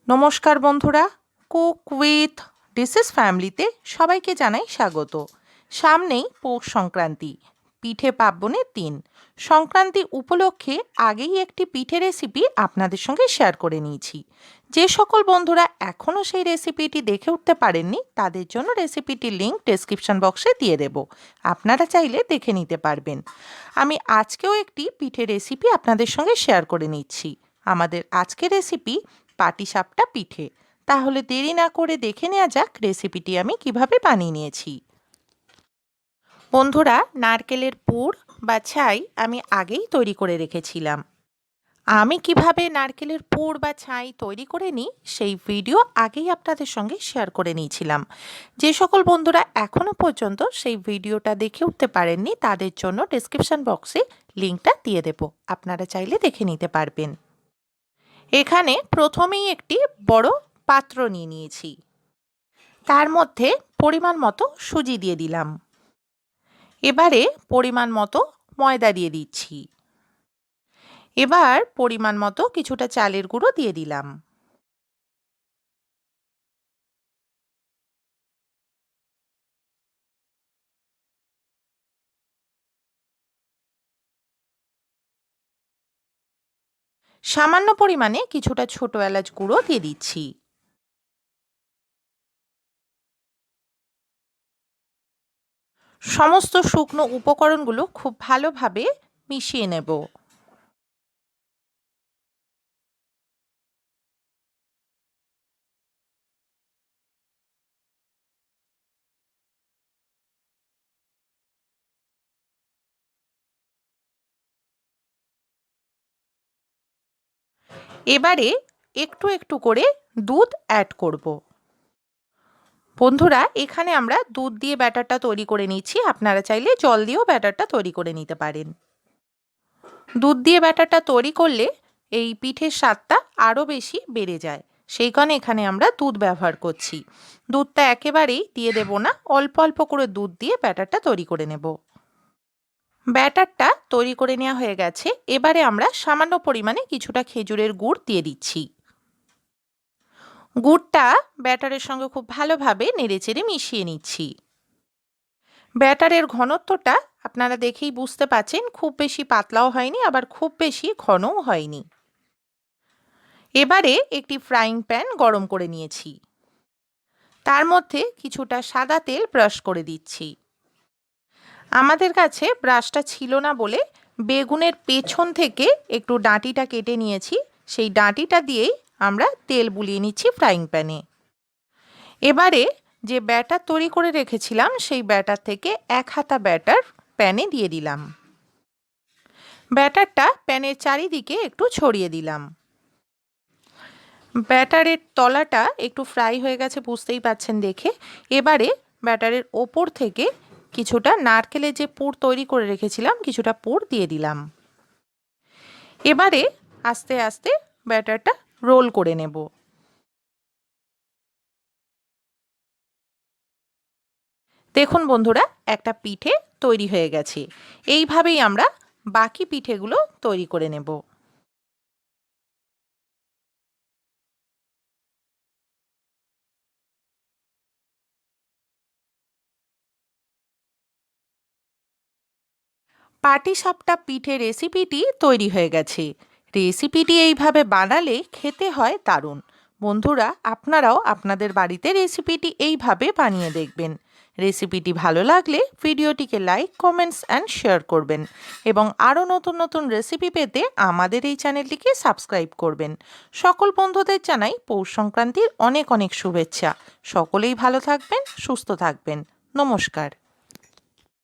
নমস্কার বন্ধুরা, cook with dishes ফ্যামিলিতে সবাইকে জানাই স্বাগত। সামনেই পৌষ সংক্রান্তি, পিঠে পার্বণের দিন। সংক্রান্তি উপলক্ষে আগেই একটি পিঠে রেসিপি আপনাদের সঙ্গে শেয়ার করে নিয়েছি। যে সকল বন্ধুরা এখনও সেই রেসিপিটি দেখে উঠতে পারেননি তাদের জন্য রেসিপিটির লিঙ্ক ডেসক্রিপশন বক্সে দিয়ে দেব, আপনারা চাইলে দেখে নিতে পারবেন। আমি আজকেও একটি পিঠে রেসিপি আপনাদের সঙ্গে শেয়ার করে নিচ্ছি। আমাদের আজকের রেসিপি পাটিসাপটা পিঠে। তাহলে দেরি না করে দেখে নেওয়া যাক রেসিপিটি আমি কিভাবে বানিয়ে নিয়েছি। বন্ধুরা, নারকেলের পুর বা ছাই আমি আগেই তৈরি করে রেখেছিলাম। আমি কিভাবে নারকেলের পুর বা ছাই তৈরি করে নিই সেই ভিডিও আগেই আপনাদের সঙ্গে শেয়ার করে নিয়েছিলাম। যে সকল বন্ধুরা এখনও পর্যন্ত সেই ভিডিওটা দেখে উঠতে পারেননি তাদের জন্য ডেসক্রিপশন বক্সে লিঙ্কটা দিয়ে দেব, আপনারা চাইলে দেখে নিতে পারবেন। এখানে প্রথমেই একটি বড় পাত্র নিয়ে নিয়েছি, তার মধ্যে পরিমাণ মতো সুজি দিয়ে দিলাম। এবারে পরিমাণ মতো ময়দা দিয়ে দিচ্ছি। এবার পরিমাণ মতো কিছুটা চালের গুঁড়ো দিয়ে দিলাম। সামান্য পরিমাণে কিছুটা ছোট এলাচ গুঁড়ো দিয়ে দিচ্ছি। সমস্ত শুকনো উপকরণগুলো খুব ভালোভাবে মিশিয়ে নেব। এবারে একটু একটু করে দুধ অ্যাড করব। বন্ধুরা, এখানে আমরা দুধ দিয়ে ব্যাটারটা তৈরি করে নিচ্ছি, আপনারা চাইলে জল দিয়েও ব্যাটারটা তৈরি করে নিতে পারেন। দুধ দিয়ে ব্যাটারটা তৈরি করলে এই পিঠের স্বাদটা আরও বেশি বেড়ে যায়, সেই কারণে এখানে আমরা দুধ ব্যবহার করছি। দুধটা একেবারেই দিয়ে দেব না, অল্প অল্প করে দুধ দিয়ে ব্যাটারটা তৈরি করে নেব। ব্যাটারটা তৈরি করে নেওয়া হয়ে গেছে। এবারে আমরা সামান্য পরিমাণে কিছুটা খেজুরের গুড় দিয়ে দিচ্ছি। গুড়টা ব্যাটারের সঙ্গে খুব ভালোভাবে নেড়েচেড়ে মিশিয়ে নিচ্ছি। ব্যাটারের ঘনত্বটা আপনারা দেখেই বুঝতে পারছেন, খুব বেশি পাতলাও হয়নি আবার খুব বেশি ঘনও হয়নি। এবারে একটি ফ্রাইং প্যান গরম করে নিয়েছি, তার মধ্যে কিছুটা সাদা তেল ব্রাশ করে দিচ্ছি। আমাদের কাছে ব্রাশটা ছিল না বলে বেগুনের পেছন থেকে একটু ডাঁটিটা কেটে নিয়েছি, সেই ডাঁটিটা দিয়েই আমরা তেল বুলিয়ে নিচ্ছি ফ্রাইং প্যানে। এবারে যে ব্যাটার তৈরি করে রেখেছিলাম সেই ব্যাটার থেকে 1 হাতা ব্যাটার প্যানে দিয়ে দিলাম। ব্যাটারটা প্যানের চারিদিকে একটু ছড়িয়ে দিলাম। ব্যাটারের তলাটা একটু ফ্রাই হয়ে গেছে বুঝতেই পাচ্ছেন দেখে। এবারে ব্যাটারের ওপর থেকে কিছুটা নারকেলের যে পুর তৈরি করে রেখেছিলাম কিছুটা পুর দিয়ে দিলাম। এবারে আস্তে আস্তে ব্যাটারটা রোল করে নেব। দেখুন বন্ধুরা, একটা পিঠে তৈরি হয়ে গেছে। এইভাবেই আমরা বাকি পিঠেগুলো তৈরি করে নেব। পাটিসাপটা পিঠে রেসিপিটি তৈরি হয়ে গেছে। রেসিপিটি এইভাবে বানালে খেতে হয় দারুণ। বন্ধুরা, আপনারাও আপনাদের বাড়িতে রেসিপিটি এইভাবে বানিয়ে দেখবেন। রেসিপিটি ভালো লাগলে ভিডিওটিকে লাইক, কমেন্টস অ্যান্ড শেয়ার করবেন এবং আরও নতুন নতুন রেসিপি পেতে আমাদের এই চ্যানেলটিকে সাবস্ক্রাইব করবেন। সকল বন্ধুদের জানাই পৌষ সংক্রান্তির অনেক অনেক শুভেচ্ছা। সকলেই ভালো থাকবেন, সুস্থ থাকবেন। নমস্কার।